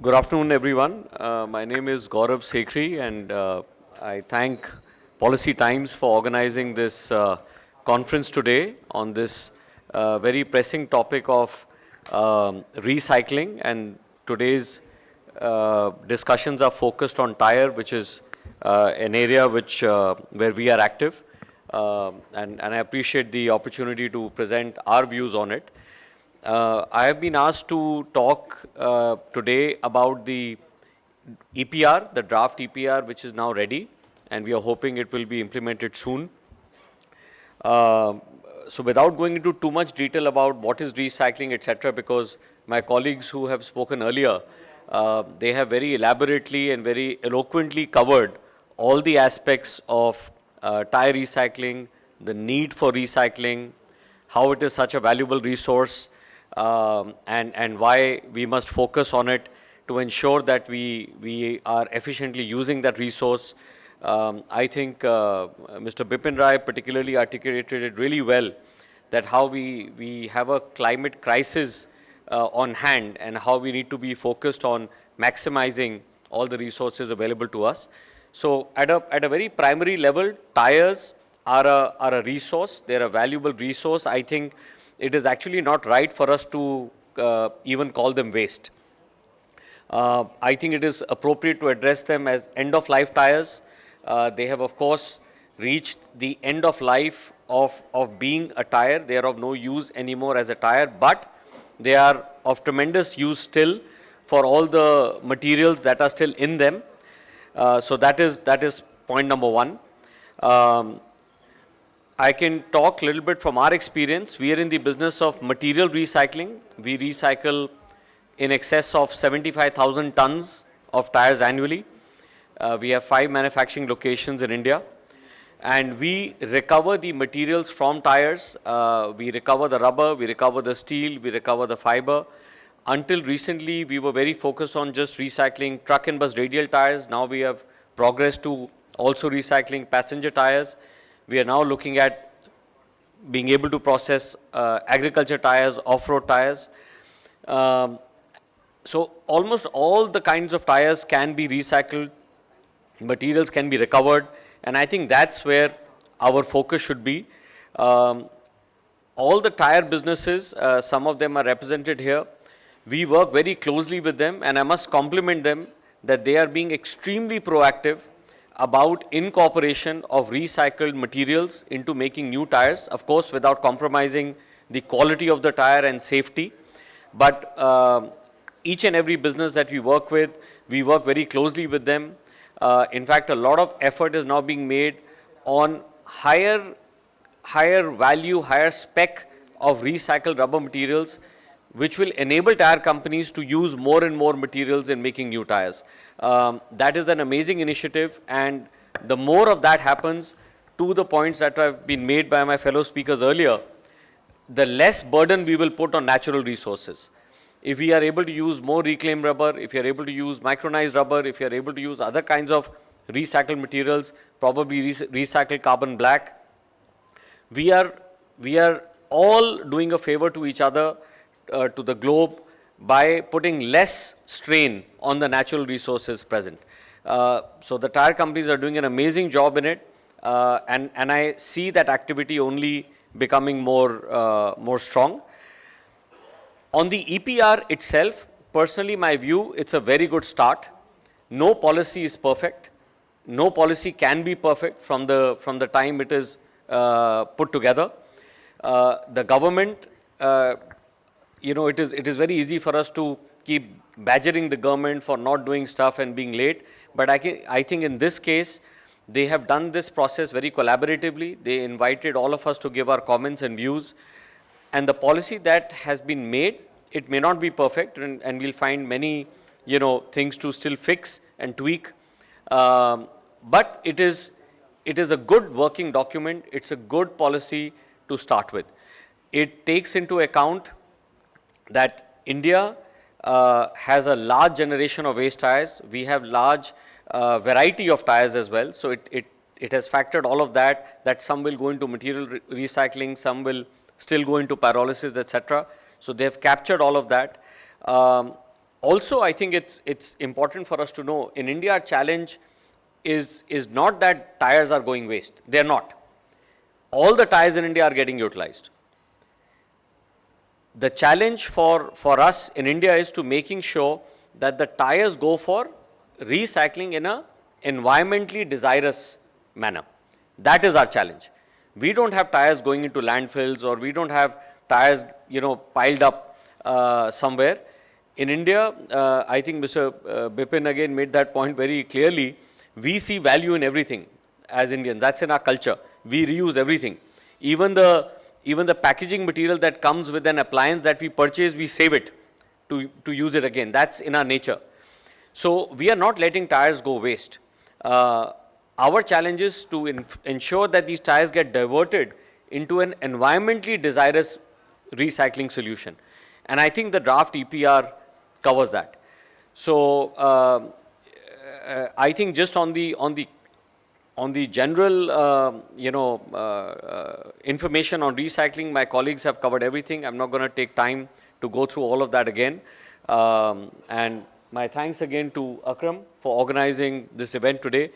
Good afternoon, everyone. My name is Gaurav Sekhri, and I thank Policy Times for organizing this conference today on this very pressing topic of recycling. And today's discussions are focused on Tyre, which is an area where we are active. And I appreciate the opportunity to present our views on it. I have been asked to talk today about the EPR, the draft EPR, which is now ready, and we are hoping it will be implemented soon. So without going into too much detail about what is recycling, etc., because my colleagues who have spoken earlier, they have very elaborately and very eloquently covered all the aspects of tire recycling, the need for recycling, how it is such a valuable resource, and why we must focus on it to ensure that we are efficiently using that resource. I think Mr. Bipin Rai particularly articulated it really well, that how we have a climate crisis on hand and how we need to be focused on maximizing all the resources available to us. So at a very primary level, tires are a resource. They're a valuable resource. I think it is actually not right for us to even call them waste. I think it is appropriate to address them as end-of-life tires. They have, of course, reached the end of life of being a tire. They are of no use anymore as a tire, but they are of tremendous use still for all the materials that are still in them. So that is point number one. I can talk a little bit from our experience. We are in the business of material recycling. We recycle in excess of 75,000 tons of tires annually. We have 5 manufacturing locations in India. And we recover the materials from tires. We recover the rubber, we recover the steel, we recover the fiber. Until recently, we were very focused on just recycling truck and bus radial tires. Now we have progressed to also recycling passenger tires. We are now looking at being able to process agriculture tires, off-road tires. So almost all the kinds of tires can be recycled, materials can be recovered, and I think that's where our focus should be. All the tire businesses, some of them are represented here. We work very closely with them, and I must compliment them that they are being extremely proactive about incorporation of recycled materials into making new tires, of course without compromising the quality of the tire and safety. But each and every business that we work with, we work very closely with them. In fact, a lot of effort is now being made on higher value, higher spec of recycled rubber materials, which will enable tire companies to use more and more materials in making new tires. That is an amazing initiative, and the more of that happens, to the points that have been made by my fellow speakers earlier, the less burden we will put on natural resources. If we are able to use more reclaimed rubber, if you are able to use micronized rubber, if you are able to use other kinds of recycled materials, probably recycled carbon black, we are all doing a favor to each other, to the globe, by putting less strain on the natural resources present. So the tire companies are doing an amazing job in it, and I see that activity only becoming more strong. On the EPR itself, personally, my view, it's a very good start. No policy is perfect. No policy can be perfect from the time it is put together. The government, it is very easy for us to keep badgering the government for not doing stuff and being late. But I think in this case, they have done this process very collaboratively. They invited all of us to give our comments and views. And the policy that has been made, it may not be perfect, and we'll find many, things to still fix and tweak. But it is a good working document. It's a good policy to start with. It takes into account that India has a large generation of waste tires. We have large variety of tires as well. So it has factored all of that some will go into material recycling, some will still go into pyrolysis, etc. So they have captured all of that. Also, I think it's important for us to know, in India, our challenge is not that tires are going waste. They're not. All the tires in India are getting utilized. The challenge for us in India is to making sure that the tires go for recycling in a environmentally desirous manner. That is our challenge. We don't have tires going into landfills, or we don't have tires, piled up somewhere. In India, I think Mr. Bipin again made that point very clearly. We see value in everything as Indians. That's in our culture. We reuse everything. Even the packaging material that comes with an appliance that we purchase, we save it to use it again. That's in our nature. So we are not letting tires go waste. Our challenge is to ensure that these tires get diverted into an environmentally desirous recycling solution. And I think the draft EPR covers that. So I think just on the general information on recycling, my colleagues have covered everything. I'm not going to take time to go through all of that again. And my thanks again to Akram for organizing this event today.